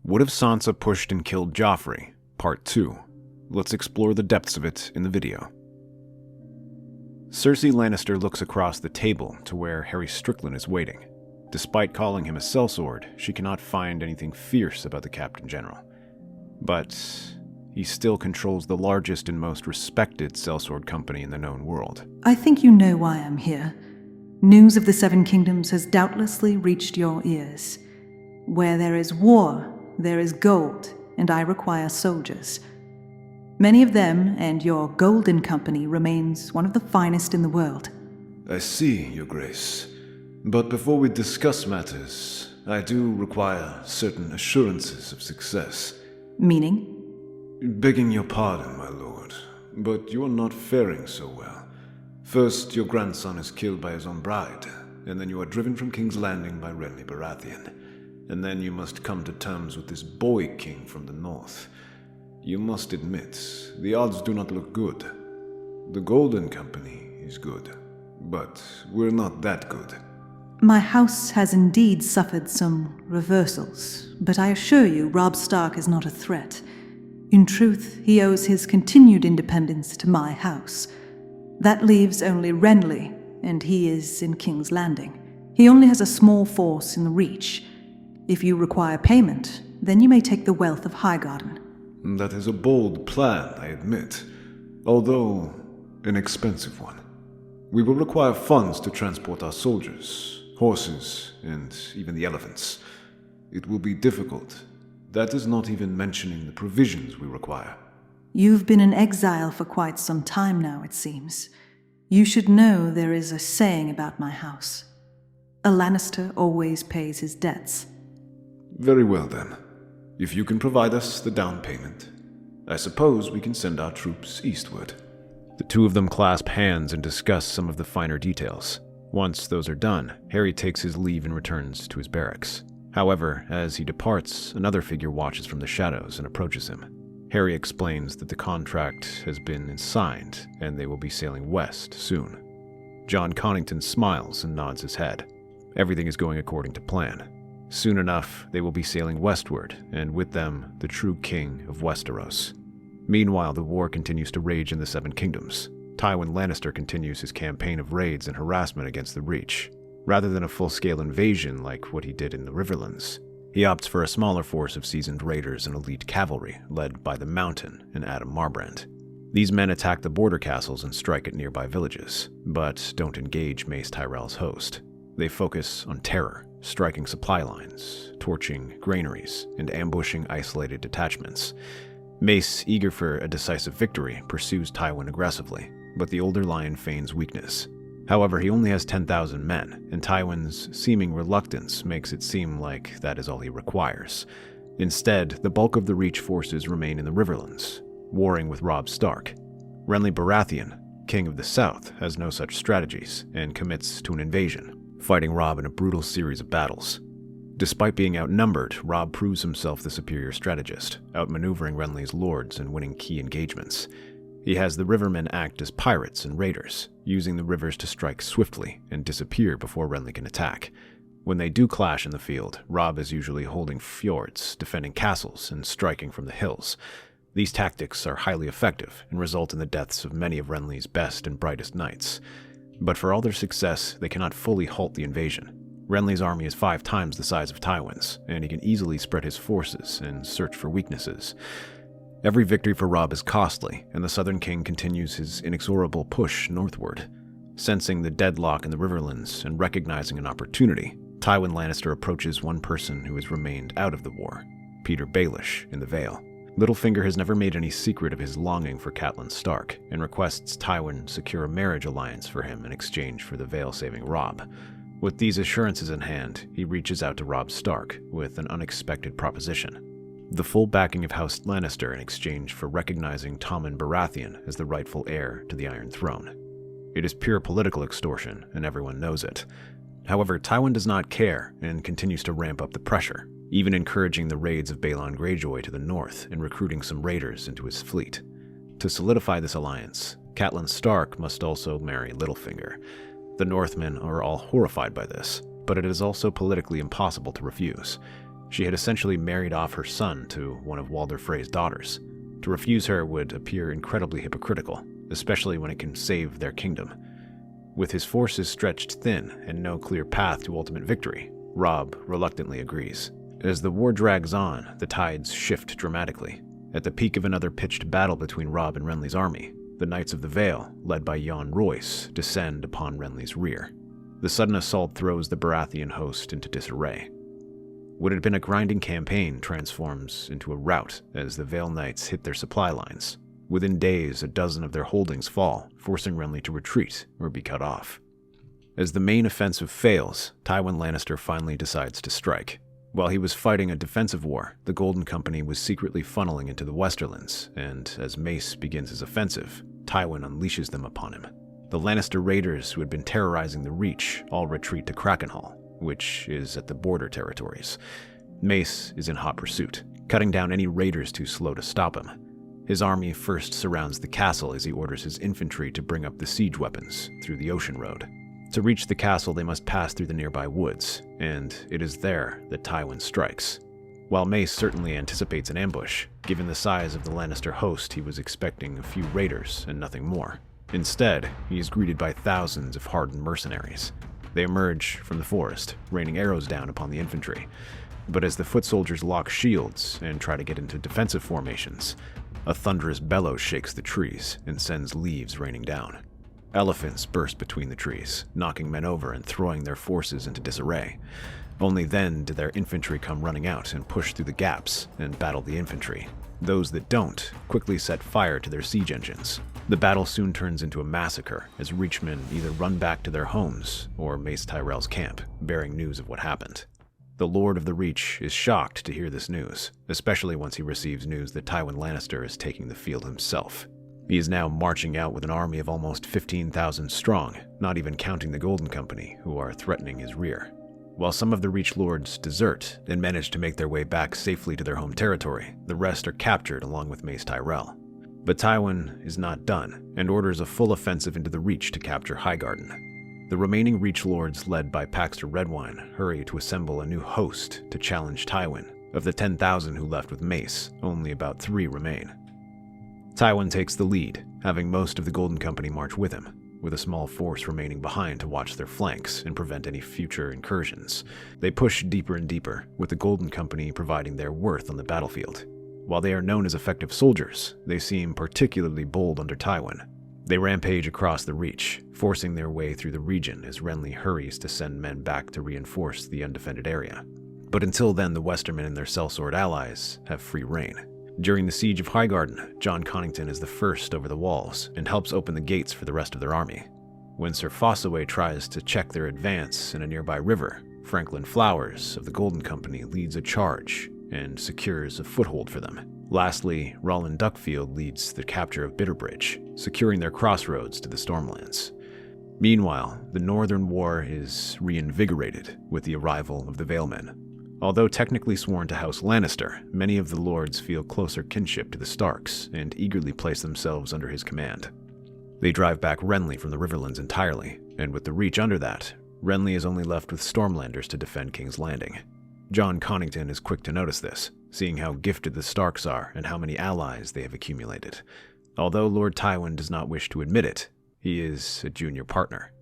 What if Sansa pushed and killed Joffrey? Part 2. Let's explore the depths of it in the video. Cersei Lannister looks across the table to where Harry Strickland is waiting. Despite calling him a sellsword, she cannot find anything fierce about the Captain General. But he still controls the largest and most respected sellsword company in the known world. I think you know why I'm here. News of the Seven Kingdoms has doubtlessly reached your ears. Where there is war, there is gold, and I require soldiers. Many of them, and your Golden Company remains one of the finest in the world. I see, Your Grace. But before we discuss matters, I do require certain assurances of success. Meaning? Begging your pardon, my lord, but you are not faring so well. First, your grandson is killed by his own bride, and then you are driven from King's Landing by Renly Baratheon. And then you must come to terms with this boy king from the north. You must admit, the odds do not look good. The Golden Company is good, but we're not that good. My house has indeed suffered some reversals, but I assure you Robb Stark is not a threat. In truth, he owes his continued independence to my house. That leaves only Renly, and he is in King's Landing. He only has a small force in the Reach. If you require payment, then you may take the wealth of Highgarden. That is a bold plan, I admit, although an expensive one. We will require funds to transport our soldiers, horses, and even the elephants. It will be difficult. That is not even mentioning the provisions we require. You've been in exile for quite some time now, it seems. You should know there is a saying about my house. A Lannister always pays his debts. Very well then. If you can provide us the down payment, I suppose we can send our troops eastward. The two of them clasp hands and discuss some of the finer details. Once those are done, Harry takes his leave and returns to his barracks. However, as he departs, another figure watches from the shadows and approaches him. Harry explains that the contract has been signed and they will be sailing west soon. John Connington smiles and nods his head. Everything is going according to plan. Soon enough, they will be sailing westward, and with them, the true king of Westeros. Meanwhile, the war continues to rage in the Seven Kingdoms. Tywin Lannister continues his campaign of raids and harassment against the Reach. Rather than a full-scale invasion like what he did in the Riverlands, he opts for a smaller force of seasoned raiders and elite cavalry, led by the Mountain and Adam Marbrand. These men attack the border castles and strike at nearby villages, but don't engage Mace Tyrell's host. They focus on terror, striking supply lines, torching granaries, and ambushing isolated detachments. Mace, eager for a decisive victory, pursues Tywin aggressively, but the older lion feigns weakness. However, he only has 10,000 men, and Tywin's seeming reluctance makes it seem like that is all he requires. Instead, the bulk of the Reach forces remain in the Riverlands, warring with Robb Stark. Renly Baratheon, King of the South, has no such strategies, and commits to an invasion, fighting Robb in a brutal series of battles. Despite being outnumbered, Robb proves himself the superior strategist, outmaneuvering Renly's lords and winning key engagements. He has the Rivermen act as pirates and raiders, using the rivers to strike swiftly and disappear before Renly can attack. When they do clash in the field, Robb is usually holding fjords, defending castles, and striking from the hills. These tactics are highly effective and result in the deaths of many of Renly's best and brightest knights. But for all their success, they cannot fully halt the invasion. Renly's army is 5 times the size of Tywin's, and he can easily spread his forces and search for weaknesses. Every victory for Robb is costly, and the Southern King continues his inexorable push northward. Sensing the deadlock in the Riverlands and recognizing an opportunity, Tywin Lannister approaches one person who has remained out of the war, Peter Baelish in the Vale. Littlefinger has never made any secret of his longing for Catelyn Stark, and requests Tywin secure a marriage alliance for him in exchange for the Vale-saving Robb. With these assurances in hand, he reaches out to Robb Stark with an unexpected proposition: the full backing of House Lannister in exchange for recognizing Tommen Baratheon as the rightful heir to the Iron Throne. It is pure political extortion, and everyone knows it. However, Tywin does not care and continues to ramp up the pressure, even encouraging the raids of Balon Greyjoy to the north and recruiting some raiders into his fleet. To solidify this alliance, Catelyn Stark must also marry Littlefinger. The Northmen are all horrified by this, but it is also politically impossible to refuse. She had essentially married off her son to one of Walder Frey's daughters. To refuse her would appear incredibly hypocritical, especially when it can save their kingdom. With his forces stretched thin and no clear path to ultimate victory, Robb reluctantly agrees. As the war drags on, the tides shift dramatically. At the peak of another pitched battle between Robb and Renly's army, the Knights of the Vale, led by Jon Royce, descend upon Renly's rear. The sudden assault throws the Baratheon host into disarray. What had been a grinding campaign transforms into a rout as the Vale Knights hit their supply lines. Within days, a dozen of their holdings fall, forcing Renly to retreat or be cut off. As the main offensive fails, Tywin Lannister finally decides to strike. While he was fighting a defensive war, the Golden Company was secretly funneling into the Westerlands, and as Mace begins his offensive, Tywin unleashes them upon him. The Lannister raiders who had been terrorizing the Reach all retreat to Krakenhall, which is at the border territories. Mace is in hot pursuit, cutting down any raiders too slow to stop him. His army first surrounds the castle as he orders his infantry to bring up the siege weapons through the ocean road. To reach the castle, they must pass through the nearby woods, and it is there that Tywin strikes. While Mace certainly anticipates an ambush, given the size of the Lannister host, he was expecting a few raiders and nothing more. Instead, he is greeted by thousands of hardened mercenaries. They emerge from the forest, raining arrows down upon the infantry. But as the foot soldiers lock shields and try to get into defensive formations, a thunderous bellow shakes the trees and sends leaves raining down. Elephants burst between the trees, knocking men over and throwing their forces into disarray. Only then do their infantry come running out and push through the gaps and battle the infantry. Those that don't quickly set fire to their siege engines. The battle soon turns into a massacre as Reachmen either run back to their homes or Mace Tyrell's camp, bearing news of what happened. The Lord of the Reach is shocked to hear this news, especially once he receives news that Tywin Lannister is taking the field himself. He is now marching out with an army of almost 15,000 strong, not even counting the Golden Company, who are threatening his rear. While some of the Reach Lords desert and manage to make their way back safely to their home territory, the rest are captured along with Mace Tyrell. But Tywin is not done, and orders a full offensive into the Reach to capture Highgarden. The remaining Reach Lords, led by Paxter Redwine, hurry to assemble a new host to challenge Tywin. Of the 10,000 who left with Mace, only about 3 remain. Tywin takes the lead, having most of the Golden Company march with him, with a small force remaining behind to watch their flanks and prevent any future incursions. They push deeper and deeper, with the Golden Company providing their worth on the battlefield. While they are known as effective soldiers, they seem particularly bold under Tywin. They rampage across the Reach, forcing their way through the region as Renly hurries to send men back to reinforce the undefended area. But until then, the Westermen and their sellsword allies have free reign. During the siege of Highgarden, Jon Connington is the first over the walls and helps open the gates for the rest of their army. When Sir Fossaway tries to check their advance in a nearby river, Franklin Flowers of the Golden Company leads a charge and secures a foothold for them. Lastly, Roland Duckfield leads the capture of Bitterbridge, securing their crossroads to the Stormlands. Meanwhile, the Northern War is reinvigorated with the arrival of the Valemen. Although technically sworn to House Lannister, many of the lords feel closer kinship to the Starks and eagerly place themselves under his command. They drive back Renly from the Riverlands entirely, and with the Reach under that, Renly is only left with Stormlanders to defend King's Landing. Jon Connington is quick to notice this, seeing how gifted the Starks are and how many allies they have accumulated. Although Lord Tywin does not wish to admit it, he is a junior partner.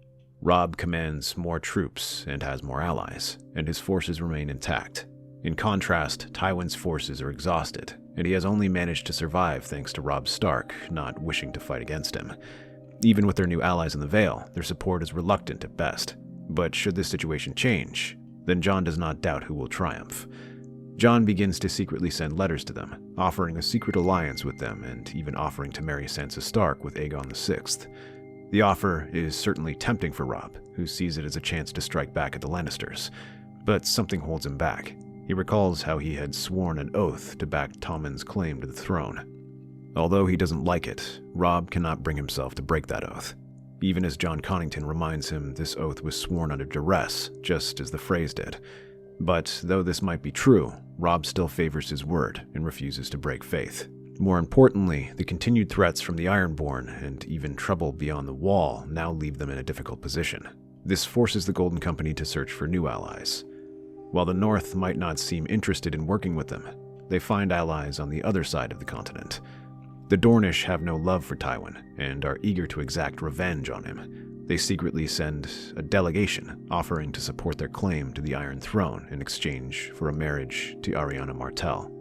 Robb commands more troops and has more allies, and his forces remain intact. In contrast, Tywin's forces are exhausted, and he has only managed to survive thanks to Robb Stark not wishing to fight against him. Even with their new allies in the Vale, their support is reluctant at best. But should this situation change, then Jon does not doubt who will triumph. Jon begins to secretly send letters to them, offering a secret alliance with them and even offering to marry Sansa Stark with Aegon VI. The offer is certainly tempting for Robb, who sees it as a chance to strike back at the Lannisters, but something holds him back. He recalls how he had sworn an oath to back Tommen's claim to the throne. Although he doesn't like it, Robb cannot bring himself to break that oath, even as Jon Connington reminds him this oath was sworn under duress, just as the phrase did. But though this might be true, Robb still favors his word and refuses to break faith. More importantly, the continued threats from the Ironborn and even trouble beyond the Wall now leave them in a difficult position. This forces the Golden Company to search for new allies. While the North might not seem interested in working with them, they find allies on the other side of the continent. The Dornish have no love for Tywin and are eager to exact revenge on him. They secretly send a delegation offering to support their claim to the Iron Throne in exchange for a marriage to Arianna Martell.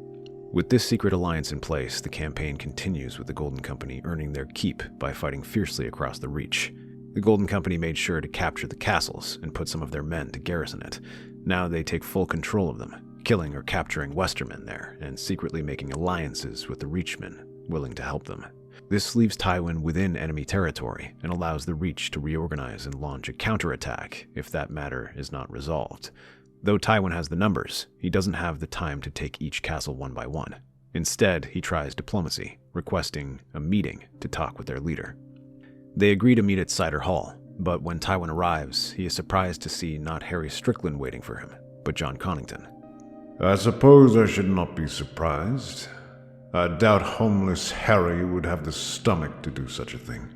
With this secret alliance in place, the campaign continues with the Golden Company earning their keep by fighting fiercely across the Reach. The Golden Company made sure to capture the castles and put some of their men to garrison it. Now they take full control of them, killing or capturing Westermen there and secretly making alliances with the Reachmen willing to help them. This leaves Tywin within enemy territory and allows the Reach to reorganize and launch a counterattack if that matter is not resolved. Though Tywin has the numbers, he doesn't have the time to take each castle one by one. Instead, he tries diplomacy, requesting a meeting to talk with their leader. They agree to meet at Cider Hall, but when Tywin arrives, he is surprised to see not Harry Strickland waiting for him, but Jon Connington. I suppose I should not be surprised. I doubt homeless Harry would have the stomach to do such a thing.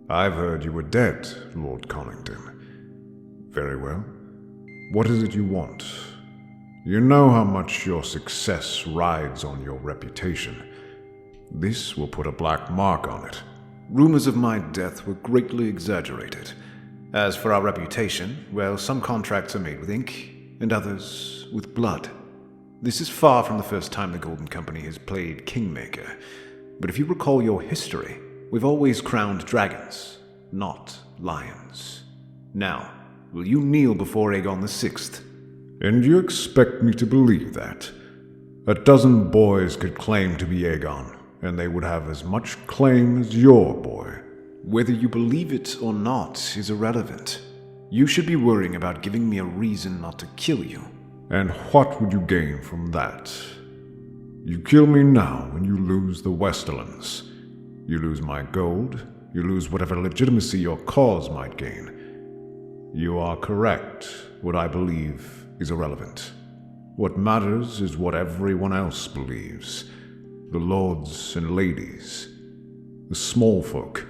I've heard you were dead, Lord Connington. Very well. What is it you want? You know how much your success rides on your reputation. This will put a black mark on it. Rumors of my death were greatly exaggerated. As for our reputation, well, some contracts are made with ink, and others with blood. This is far from the first time the Golden Company has played kingmaker. But if you recall your history, we've always crowned dragons, not lions. Now, will you kneel before Aegon VI? And you expect me to believe that? A dozen boys could claim to be Aegon, and they would have as much claim as your boy. Whether you believe it or not is irrelevant. You should be worrying about giving me a reason not to kill you. And what would you gain from that? You kill me now and you lose the Westerlands. You lose my gold, you lose whatever legitimacy your cause might gain. You are correct. What I believe is irrelevant. What matters is what everyone else believes. The lords and ladies, the small folk.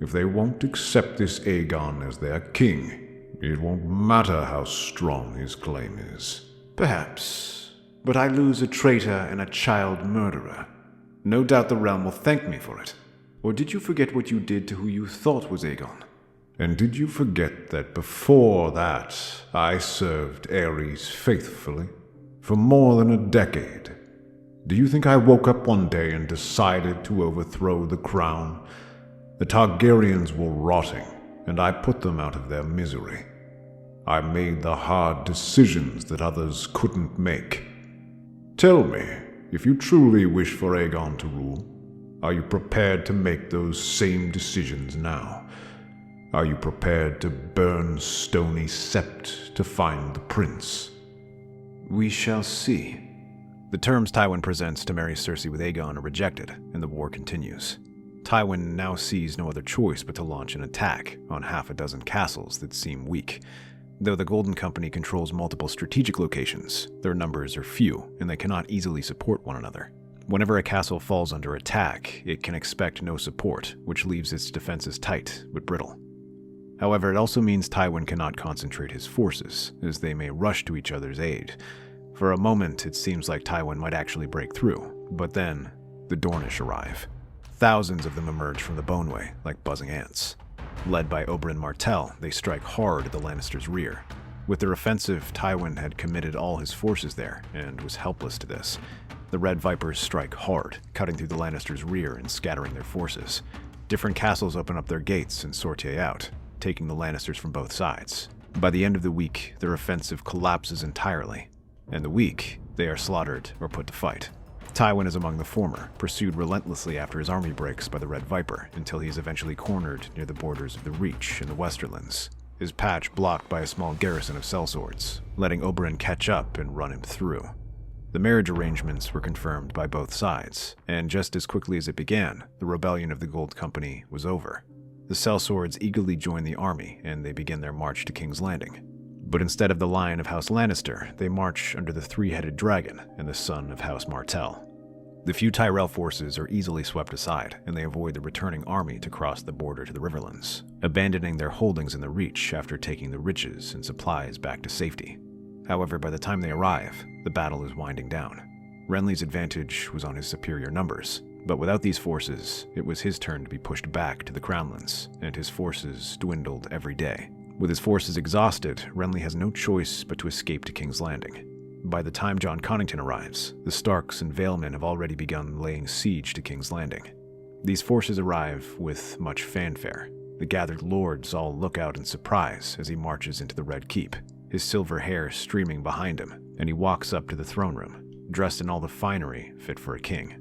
If they won't accept this Aegon as their king, it won't matter how strong his claim is. Perhaps, but I lose a traitor and a child murderer. No doubt the realm will thank me for it. Or did you forget what you did to who you thought was Aegon? And did you forget that before that, I served Aerys faithfully for more than a decade? Do you think I woke up one day and decided to overthrow the crown? The Targaryens were rotting, and I put them out of their misery. I made the hard decisions that others couldn't make. Tell me, if you truly wish for Aegon to rule, are you prepared to make those same decisions now? Are you prepared to burn Stony Sept to find the prince? We shall see. The terms Tywin presents to marry Cersei with Aegon are rejected, and the war continues. Tywin now sees no other choice but to launch an attack on half a dozen castles that seem weak. Though the Golden Company controls multiple strategic locations, their numbers are few, and they cannot easily support one another. Whenever a castle falls under attack, it can expect no support, which leaves its defenses tight but brittle. However, it also means Tywin cannot concentrate his forces, as they may rush to each other's aid. For a moment, it seems like Tywin might actually break through, but then the Dornish arrive. Thousands of them emerge from the Boneway like buzzing ants. Led by Oberyn Martell, they strike hard at the Lannisters' rear. With their offensive, Tywin had committed all his forces there and was helpless to this. The Red Vipers strike hard, cutting through the Lannisters' rear and scattering their forces. Different castles open up their gates and sortie out, taking the Lannisters from both sides. By the end of the week, their offensive collapses entirely, and the weak, they are slaughtered or put to fight. Tywin is among the former, pursued relentlessly after his army breaks by the Red Viper, until he is eventually cornered near the borders of the Reach in the Westerlands, his patch blocked by a small garrison of sellswords, letting Oberyn catch up and run him through. The marriage arrangements were confirmed by both sides, and just as quickly as it began, the rebellion of the Gold Company was over. The sellswords eagerly join the army, and they begin their march to King's Landing. But instead of the Lion of House Lannister, they march under the three-headed dragon and the son of House Martell. The few Tyrell forces are easily swept aside, and they avoid the returning army to cross the border to the Riverlands, abandoning their holdings in the Reach after taking the riches and supplies back to safety. However, by the time they arrive, the battle is winding down. Renly's advantage was on his superior numbers, but without these forces, it was his turn to be pushed back to the Crownlands, and his forces dwindled every day. With his forces exhausted, Renly has no choice but to escape to King's Landing. By the time Jon Connington arrives, the Starks and Valemen have already begun laying siege to King's Landing. These forces arrive with much fanfare. The gathered lords all look out in surprise as he marches into the Red Keep, his silver hair streaming behind him, and he walks up to the throne room, dressed in all the finery fit for a king.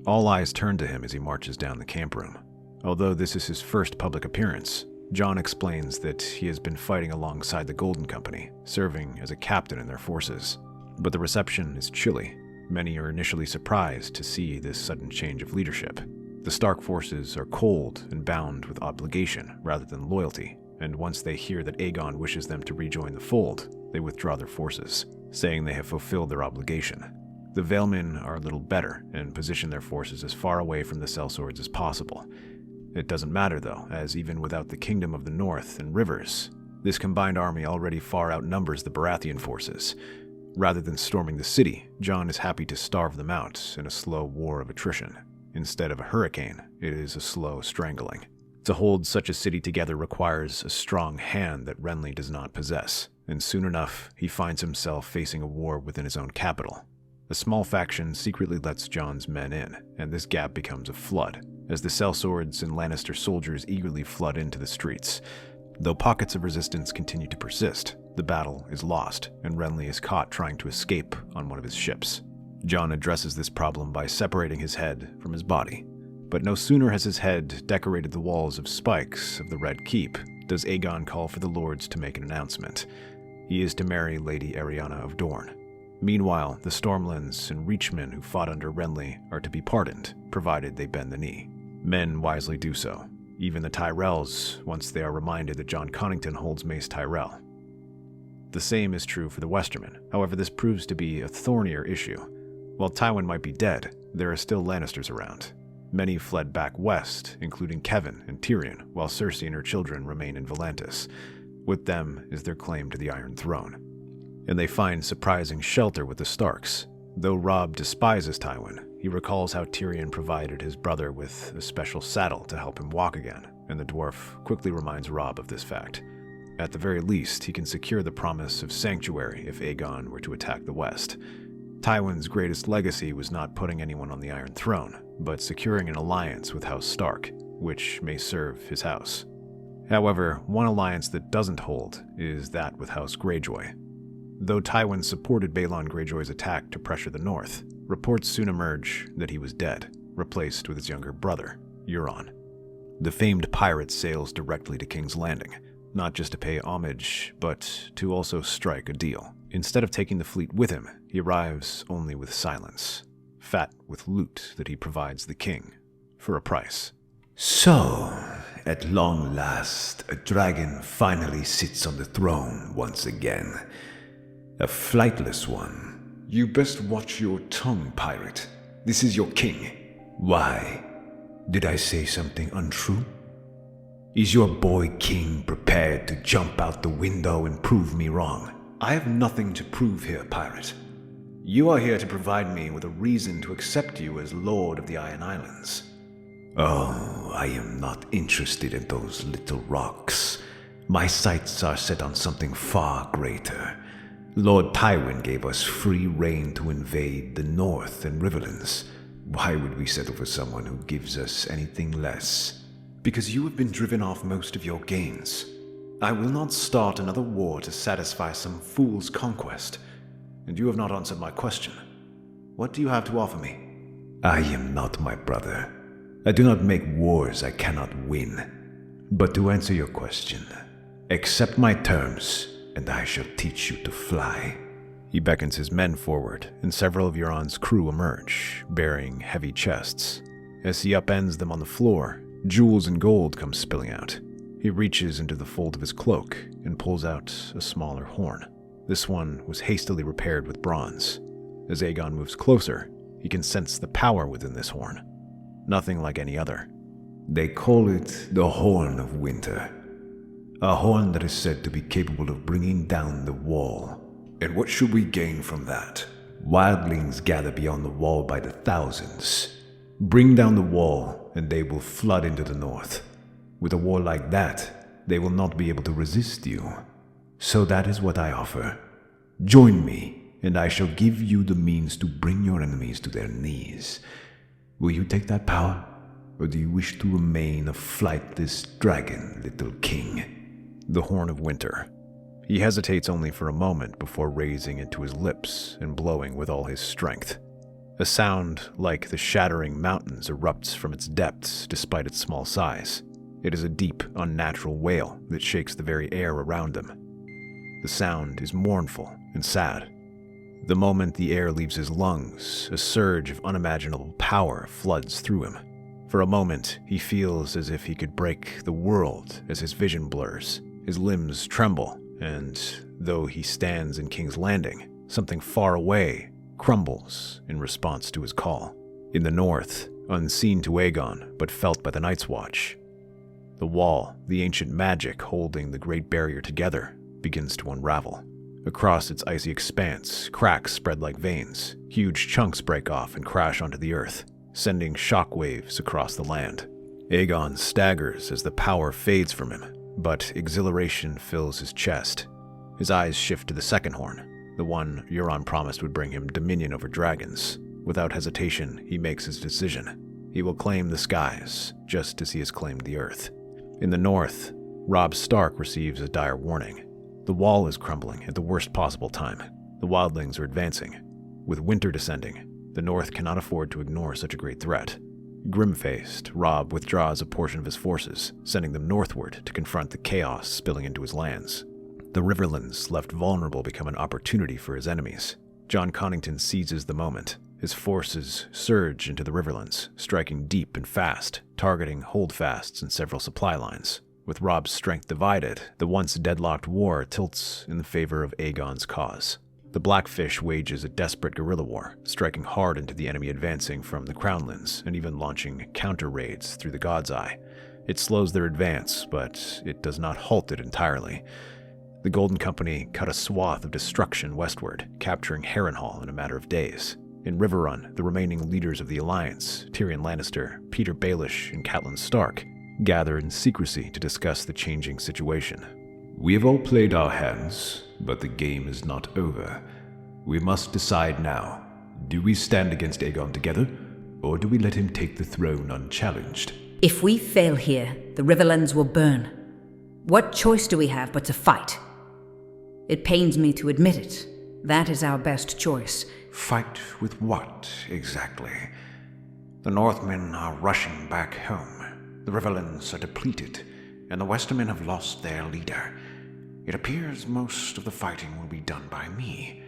All eyes turn to him as he marches down the camp room. Although this is his first public appearance, Jon explains that he has been fighting alongside the Golden Company, serving as a captain in their forces. But the reception is chilly. Many are initially surprised to see this sudden change of leadership. The Stark forces are cold and bound with obligation rather than loyalty, and once they hear that Aegon wishes them to rejoin the fold, they withdraw their forces, saying they have fulfilled their obligation. The Valemen are a little better and position their forces as far away from the sellswords as possible. It doesn't matter though, as even without the Kingdom of the North and rivers, this combined army already far outnumbers the Baratheon forces. Rather than storming the city, Jon is happy to starve them out in a slow war of attrition. Instead of a hurricane, it is a slow strangling. To hold such a city together requires a strong hand that Renly does not possess, and soon enough, he finds himself facing a war within his own capital. A small faction secretly lets Jon's men in, and this gap becomes a flood, as the sellswords and Lannister soldiers eagerly flood into the streets. Though pockets of resistance continue to persist, the battle is lost, and Renly is caught trying to escape on one of his ships. Jon addresses this problem by separating his head from his body. But no sooner has his head decorated the walls of spikes of the Red Keep does Aegon call for the lords to make an announcement. He is to marry Lady Arianna of Dorne. Meanwhile, the Stormlands and Reachmen who fought under Renly are to be pardoned, provided they bend the knee. Men wisely do so, even the Tyrells, once they are reminded that Jon Connington holds Mace Tyrell. The same is true for the Westermen. However, this proves to be a thornier issue. While Tywin might be dead, there are still Lannisters around. Many fled back west, including Kevan and Tyrion, while Cersei and her children remain in Volantis. With them is their claim to the Iron Throne. And they find surprising shelter with the Starks. Though Robb despises Tywin, he recalls how Tyrion provided his brother with a special saddle to help him walk again, and the dwarf quickly reminds Robb of this fact. At the very least, he can secure the promise of sanctuary if Aegon were to attack the west. Tywin's greatest legacy was not putting anyone on the Iron Throne, but securing an alliance with House Stark, which may serve his house. However, one alliance that doesn't hold is that with House Greyjoy. Though Tywin supported Balon Greyjoy's attack to pressure the north, reports soon emerge that he was dead, replaced with his younger brother, Euron. The famed pirate sails directly to King's Landing, not just to pay homage, but to also strike a deal. Instead of taking the fleet with him, he arrives only with silence, fat with loot that he provides the king, for a price. So, at long last, a dragon finally sits on the throne once again. A flightless one. You best watch your tongue, pirate. This is your king. Why? Did I say something untrue? Is your boy king prepared to jump out the window and prove me wrong? I have nothing to prove here, pirate. You are here to provide me with a reason to accept you as Lord of the Iron Islands. Oh, I am not interested in those little rocks. My sights are set on something far greater. Lord Tywin gave us free rein to invade the north and Riverlands. Why would we settle for someone who gives us anything less? Because you have been driven off most of your gains. I will not start another war to satisfy some fool's conquest. And you have not answered my question. What do you have to offer me? I am not my brother. I do not make wars I cannot win. But to answer your question, accept my terms, and I shall teach you to fly. He beckons his men forward, and several of Euron's crew emerge, bearing heavy chests. As he upends them on the floor, jewels and gold come spilling out. He reaches into the fold of his cloak and pulls out a smaller horn. This one was hastily repaired with bronze. As Aegon moves closer, he can sense the power within this horn. Nothing like any other. They call it the Horn of Winter. A horn that is said to be capable of bringing down the wall. And what should we gain from that? Wildlings gather beyond the wall by the thousands. Bring down the wall, and they will flood into the north. With a war like that, they will not be able to resist you. So that is what I offer. Join me, and I shall give you the means to bring your enemies to their knees. Will you take that power, or do you wish to remain a flightless dragon, little king? The Horn of Winter. He hesitates only for a moment before raising it to his lips and blowing with all his strength. A sound like the shattering mountains erupts from its depths despite its small size. It is a deep, unnatural wail that shakes the very air around them. The sound is mournful and sad. The moment the air leaves his lungs, a surge of unimaginable power floods through him. For a moment, he feels as if he could break the world as his vision blurs. His limbs tremble, and though he stands in King's Landing, something far away crumbles in response to his call. In the north, unseen to Aegon, but felt by the Night's Watch, the wall, the ancient magic holding the Great Barrier together, begins to unravel. Across its icy expanse, cracks spread like veins. Huge chunks break off and crash onto the earth, sending shockwaves across the land. Aegon staggers as the power fades from him, but exhilaration fills his chest. His eyes shift to the second horn, the one Euron promised would bring him dominion over dragons. Without hesitation, he makes his decision. He will claim the skies, just as he has claimed the earth. In the north, Robb Stark receives a dire warning. The wall is crumbling at the worst possible time. The wildlings are advancing. With winter descending, the north cannot afford to ignore such a great threat. Grim-faced, Robb withdraws a portion of his forces, sending them northward to confront the chaos spilling into his lands. The Riverlands, left vulnerable, become an opportunity for his enemies. Jon Connington seizes the moment. His forces surge into the Riverlands, striking deep and fast, targeting holdfasts and several supply lines. With Robb's strength divided, the once deadlocked war tilts in the favor of Aegon's cause. The Blackfish wages a desperate guerrilla war, striking hard into the enemy advancing from the Crownlands and even launching counter-raids through the God's Eye. It slows their advance, but it does not halt it entirely. The Golden Company cut a swath of destruction westward, capturing Harrenhal in a matter of days. In Riverrun, the remaining leaders of the Alliance, Tyrion Lannister, Peter Baelish, and Catelyn Stark, gather in secrecy to discuss the changing situation. We have all played our hands, but the game is not over. We must decide now. Do we stand against Aegon together, or do we let him take the throne unchallenged? If we fail here, the Riverlands will burn. What choice do we have but to fight? It pains me to admit it. That is our best choice. Fight with what, exactly? The Northmen are rushing back home. The Riverlands are depleted, and the Westermen have lost their leader. It appears most of the fighting will be done by me.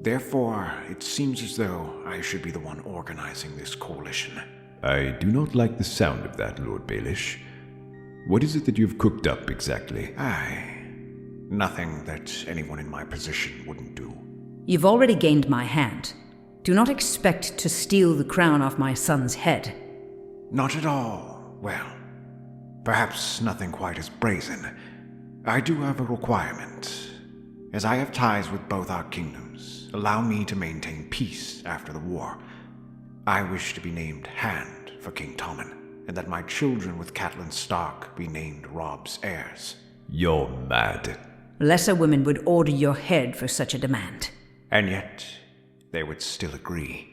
Therefore, it seems as though I should be the one organizing this coalition. I do not like the sound of that, Lord Baelish. What is it that you've cooked up exactly? Nothing that anyone in my position wouldn't do. You've already gained my hand. Do not expect to steal the crown off my son's head. Not at all. Well, perhaps nothing quite as brazen. I do have a requirement. As I have ties with both our kingdoms, allow me to maintain peace after the war. I wish to be named Hand for King Tommen, and that my children with Catelyn Stark be named Robb's heirs. You're mad. Lesser women would order your head for such a demand. And yet, they would still agree.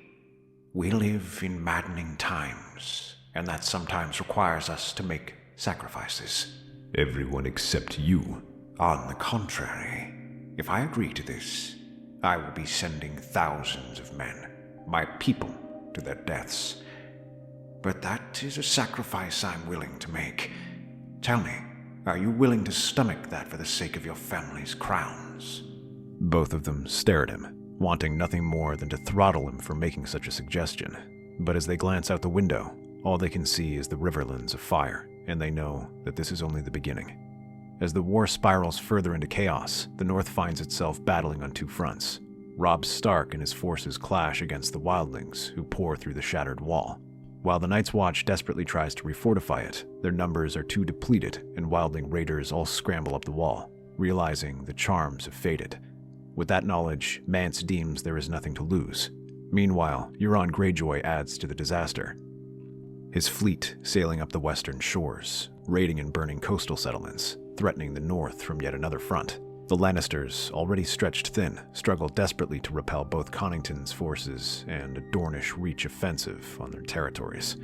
We live in maddening times, and that sometimes requires us to make sacrifices. Everyone except you. On the contrary, if I agree to this, I will be sending thousands of men, my people, to their deaths. But that is a sacrifice I'm willing to make. Tell me, are you willing to stomach that for the sake of your family's crowns? Both of them stare at him, wanting nothing more than to throttle him for making such a suggestion. But as they glance out the window, all they can see is the Riverlands afire, and they know that this is only the beginning. As the war spirals further into chaos, the North finds itself battling on two fronts. Robb Stark and his forces clash against the wildlings, who pour through the shattered wall. While the Night's Watch desperately tries to refortify it, their numbers are too depleted, and wildling raiders all scramble up the wall, realizing the charms have faded. With that knowledge, Mance deems there is nothing to lose. Meanwhile, Euron Greyjoy adds to the disaster. His fleet sailing up the western shores, raiding and burning coastal settlements, threatening the north from yet another front. The Lannisters, already stretched thin, struggle desperately to repel both Connington's forces and a Dornish Reach offensive on their territories.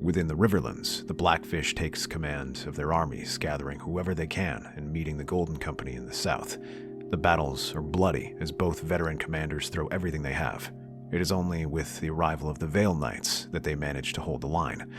Within the Riverlands, the Blackfish takes command of their armies, gathering whoever they can and meeting the Golden Company in the south. The battles are bloody as both veteran commanders throw everything they have. It is only with the arrival of the Vale Knights that they manage to hold the line.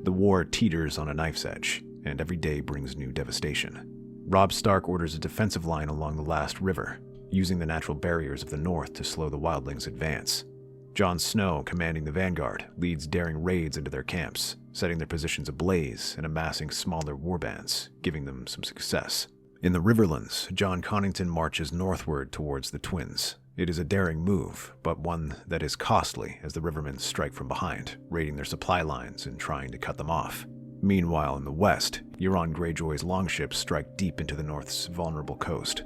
The war teeters on a knife's edge, and every day brings new devastation. Robb Stark orders a defensive line along the last river, using the natural barriers of the north to slow the wildlings' advance. Jon Snow, commanding the vanguard, leads daring raids into their camps, setting their positions ablaze and amassing smaller warbands, giving them some success. In the Riverlands, Jon Connington marches northward towards the Twins. It is a daring move, but one that is costly as the Rivermen strike from behind, raiding their supply lines and trying to cut them off. Meanwhile, in the west, Euron Greyjoy's longships strike deep into the north's vulnerable coast.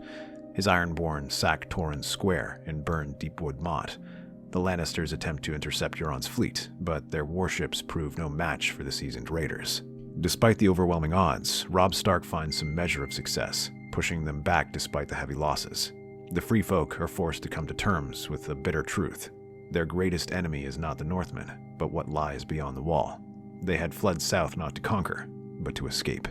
His Ironborn sack Torrhen's Square and burn Deepwood Motte. The Lannisters attempt to intercept Euron's fleet, but their warships prove no match for the seasoned raiders. Despite the overwhelming odds, Robb Stark finds some measure of success, pushing them back despite the heavy losses. The Free Folk are forced to come to terms with the bitter truth. Their greatest enemy is not the Northmen, but what lies beyond the wall. They had fled south not to conquer, but to escape.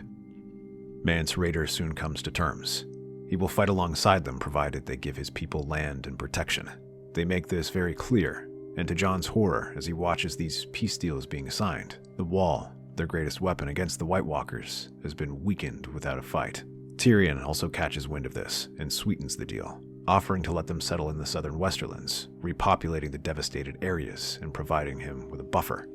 Mance Rayder soon comes to terms. He will fight alongside them provided they give his people land and protection. They make this very clear, and to Jon's horror as he watches these peace deals being signed, the wall, their greatest weapon against the White Walkers, has been weakened without a fight. Tyrion also catches wind of this and sweetens the deal, offering to let them settle in the southern Westerlands, repopulating the devastated areas and providing him with a buffer.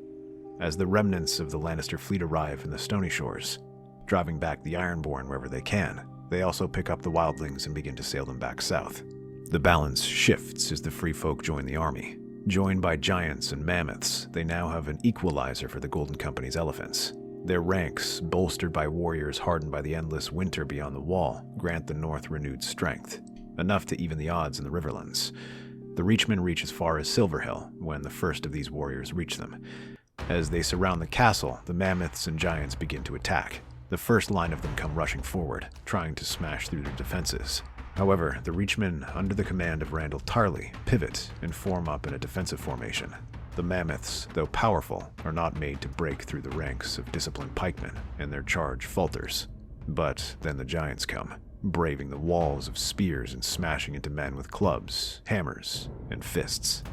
As the remnants of the Lannister fleet arrive in the Stony Shores, driving back the Ironborn wherever they can, they also pick up the wildlings and begin to sail them back south. The balance shifts as the Free Folk join the army. Joined by giants and mammoths, they now have an equalizer for the Golden Company's elephants. Their ranks, bolstered by warriors hardened by the endless winter beyond the wall, grant the North renewed strength, enough to even the odds in the Riverlands. The Reachmen reach as far as Silverhill when the first of these warriors reach them. As they surround the castle, the mammoths and giants begin to attack. The first line of them come rushing forward, trying to smash through their defenses. However, the Reachmen, under the command of Randyll Tarly, pivot and form up in a defensive formation. The mammoths, though powerful, are not made to break through the ranks of disciplined pikemen, and their charge falters. But then the giants come, braving the walls of spears and smashing into men with clubs, hammers, and fists.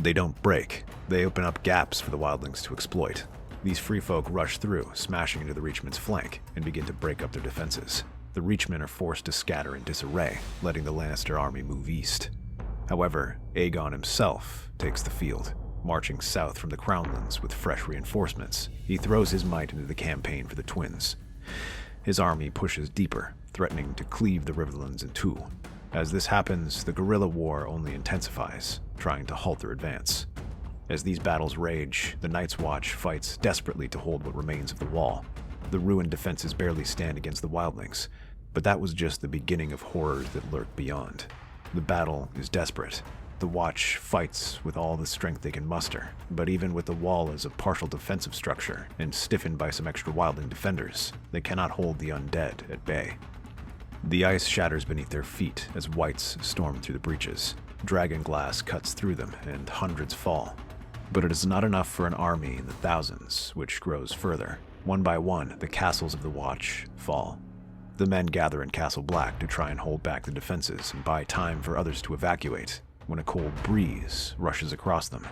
They don't break. They open up gaps for the wildlings to exploit. These free folk rush through, smashing into the Reachmen's flank, and begin to break up their defenses. The Reachmen are forced to scatter in disarray, letting the Lannister army move east. However, Aegon himself takes the field, marching south from the Crownlands with fresh reinforcements. He throws his might into the campaign for the Twins. His army pushes deeper, threatening to cleave the Riverlands in two. As this happens, the guerrilla war only intensifies, trying to halt their advance. As these battles rage, the Night's Watch fights desperately to hold what remains of the wall. The ruined defenses barely stand against the wildlings, but that was just the beginning of horrors that lurk beyond. The battle is desperate. The Watch fights with all the strength they can muster, but even with the wall as a partial defensive structure and stiffened by some extra wildling defenders, they cannot hold the undead at bay. The ice shatters beneath their feet as wights storm through the breaches. Dragon glass cuts through them, and hundreds fall. But it is not enough for an army in the thousands, which grows further. One by one, the castles of the Watch fall. The men gather in Castle Black to try and hold back the defenses and buy time for others to evacuate, when a cold breeze rushes across them,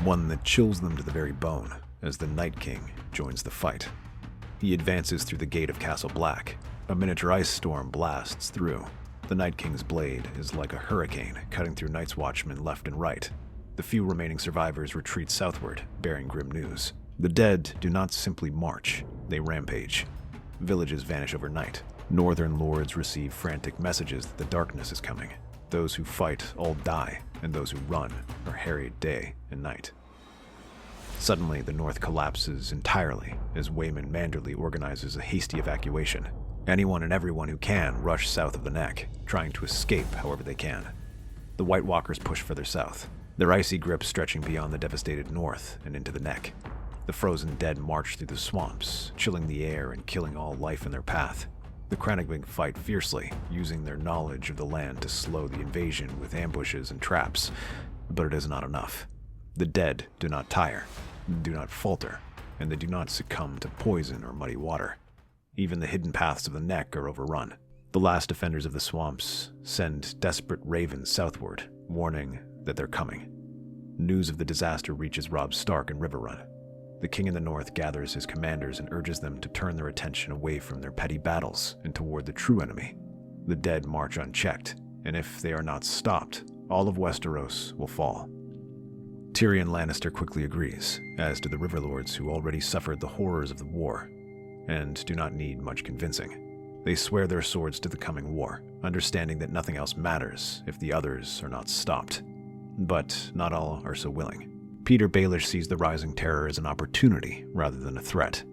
one that chills them to the very bone as the Night King joins the fight. He advances through the gate of Castle Black. A miniature ice storm blasts through. The Night King's blade is like a hurricane, cutting through Night's Watchmen left and right. The few remaining survivors retreat southward, bearing grim news. The dead do not simply march, they rampage. Villages vanish overnight. Northern lords receive frantic messages that the darkness is coming. Those who fight all die, and those who run are harried day and night. Suddenly, the north collapses entirely as Waymond Manderly organizes a hasty evacuation. Anyone and everyone who can rush south of the neck, trying to escape however they can. The White Walkers push further south, their icy grip stretching beyond the devastated north and into the neck. The frozen dead march through the swamps, chilling the air and killing all life in their path. The Krannogman fight fiercely, using their knowledge of the land to slow the invasion with ambushes and traps, but it is not enough. The dead do not tire, do not falter, and they do not succumb to poison or muddy water. Even the hidden paths of the neck are overrun. The last defenders of the swamps send desperate ravens southward, warning that they're coming. News of the disaster reaches Robb Stark in Riverrun. The king in the north gathers his commanders and urges them to turn their attention away from their petty battles and toward the true enemy. The dead march unchecked, and if they are not stopped, all of Westeros will fall. Tyrion Lannister quickly agrees, as do the Riverlords who already suffered the horrors of the war, and do not need much convincing. They swear their swords to the coming war, understanding that nothing else matters if the others are not stopped. But not all are so willing. Petyr Baelish sees the rising terror as an opportunity rather than a threat.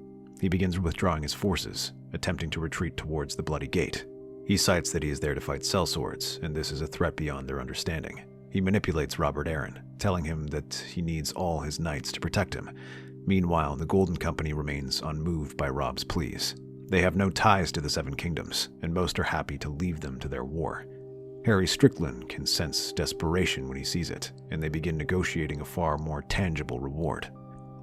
He begins withdrawing his forces, attempting to retreat towards the Bloody Gate. He cites that he is there to fight sellswords, and this is a threat beyond their understanding. He manipulates Robert Arryn, telling him that he needs all his knights to protect him. Meanwhile, the Golden Company remains unmoved by Robb's pleas. They have no ties to the Seven Kingdoms, and most are happy to leave them to their war. Harry Strickland can sense desperation when he sees it, and they begin negotiating a far more tangible reward.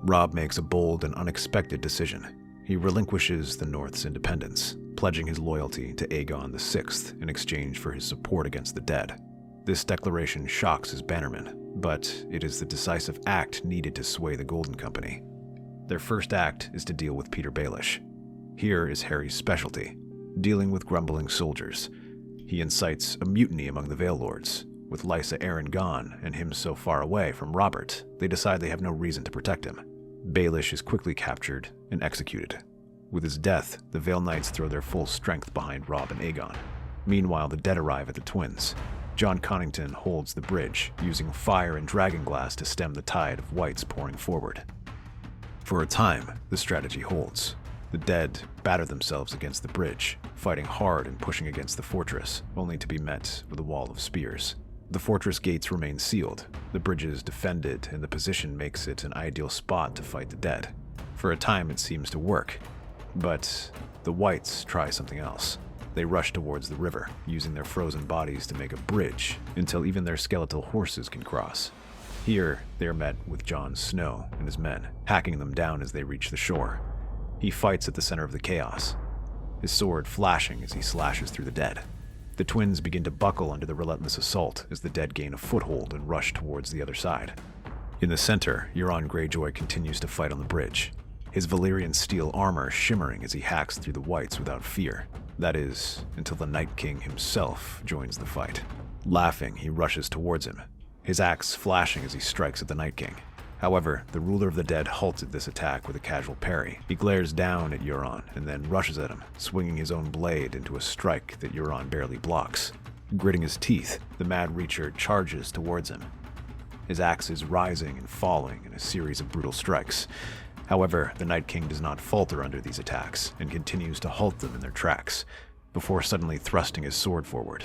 Robb makes a bold and unexpected decision. He relinquishes the North's independence, pledging his loyalty to Aegon VI in exchange for his support against the dead. This declaration shocks his bannermen, but it is the decisive act needed to sway the Golden Company. Their first act is to deal with Petyr Baelish. Here is Harry's specialty, dealing with grumbling soldiers. He incites a mutiny among the Vale Lords. With Lysa Arryn gone and him so far away from Robert, they decide they have no reason to protect him. Baelish is quickly captured and executed. With his death, the Vale Knights throw their full strength behind Robb and Aegon. Meanwhile, the dead arrive at the Twins. Jon Connington holds the bridge, using fire and dragonglass to stem the tide of whites pouring forward. For a time, the strategy holds. The dead batter themselves against the bridge, fighting hard and pushing against the fortress, only to be met with a wall of spears. The fortress gates remain sealed, the bridge is defended, and the position makes it an ideal spot to fight the dead. For a time it seems to work, but the whites try something else. They rush towards the river, using their frozen bodies to make a bridge, until even their skeletal horses can cross. Here, they are met with Jon Snow and his men, hacking them down as they reach the shore. He fights at the center of the chaos, his sword flashing as he slashes through the dead. The twins begin to buckle under the relentless assault as the dead gain a foothold and rush towards the other side. In the center, Euron Greyjoy continues to fight on the bridge, his Valyrian steel armor shimmering as he hacks through the whites without fear. That is, until the Night King himself joins the fight. Laughing, he rushes towards him, his axe flashing as he strikes at the Night King. However, the ruler of the dead halted this attack with a casual parry. He glares down at Euron and then rushes at him, swinging his own blade into a strike that Euron barely blocks. Gritting his teeth, the Mad Reacher charges towards him. His axe is rising and falling in a series of brutal strikes. However, the Night King does not falter under these attacks and continues to halt them in their tracks, before suddenly thrusting his sword forward.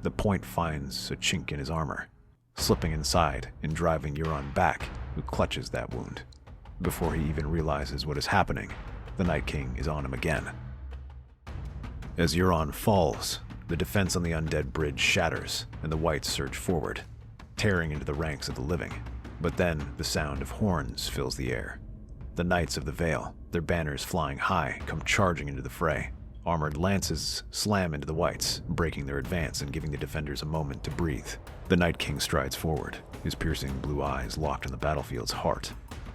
The point finds a chink in his armor, slipping inside and driving Euron back, who clutches that wound. Before he even realizes what is happening, the Night King is on him again. As Euron falls, the defense on the undead bridge shatters, and the whites surge forward, tearing into the ranks of the living. But then the sound of horns fills the air. The Knights of the Vale, their banners flying high, come charging into the fray. Armored lances slam into the whites, breaking their advance and giving the defenders a moment to breathe. The Night King strides forward, his piercing blue eyes locked on the battlefield's heart.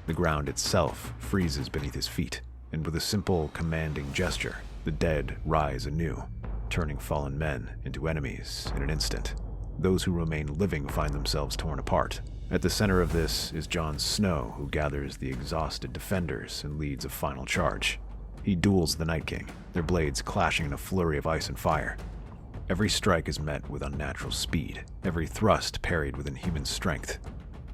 The ground itself freezes beneath his feet, and with a simple, commanding gesture, the dead rise anew, turning fallen men into enemies in an instant. Those who remain living find themselves torn apart. At the center of this is Jon Snow, who gathers the exhausted defenders and leads a final charge. He duels the Night King, their blades clashing in a flurry of ice and fire. Every strike is met with unnatural speed, every thrust parried with inhuman strength.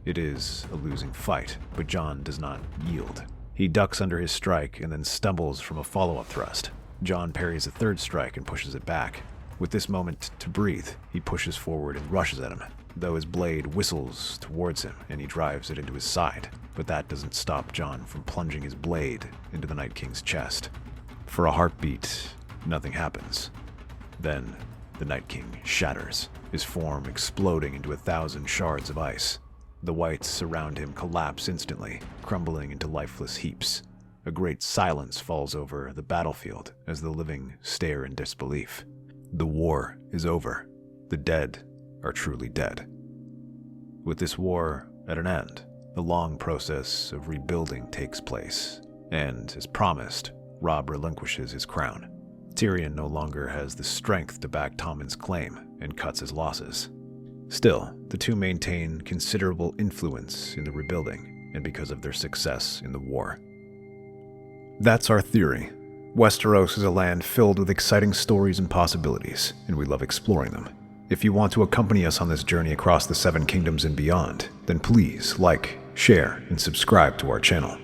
It is a losing fight, but Jon does not yield. He ducks under his strike and then stumbles from a follow-up thrust. Jon parries a third strike and pushes it back. With this moment to breathe, he pushes forward and rushes at him. though his blade whistles towards him and he drives it into his side, but that doesn't stop Jon from plunging his blade into the Night King's chest. For a heartbeat, nothing happens. Then, the Night King shatters, his form exploding into 1,000 shards of ice. The wights around him collapse instantly, crumbling into lifeless heaps. A great silence falls over the battlefield as the living stare in disbelief. The war is over. The dead are truly dead. With this war at an end, the long process of rebuilding takes place, and, as promised, Robb relinquishes his crown. Tyrion no longer has the strength to back Tommen's claim and cuts his losses. Still, the two maintain considerable influence in the rebuilding, and because of their success in the war. That's our theory. Westeros is a land filled with exciting stories and possibilities, and we love exploring them. If you want to accompany us on this journey across the Seven Kingdoms and beyond, then please like, share, and subscribe to our channel.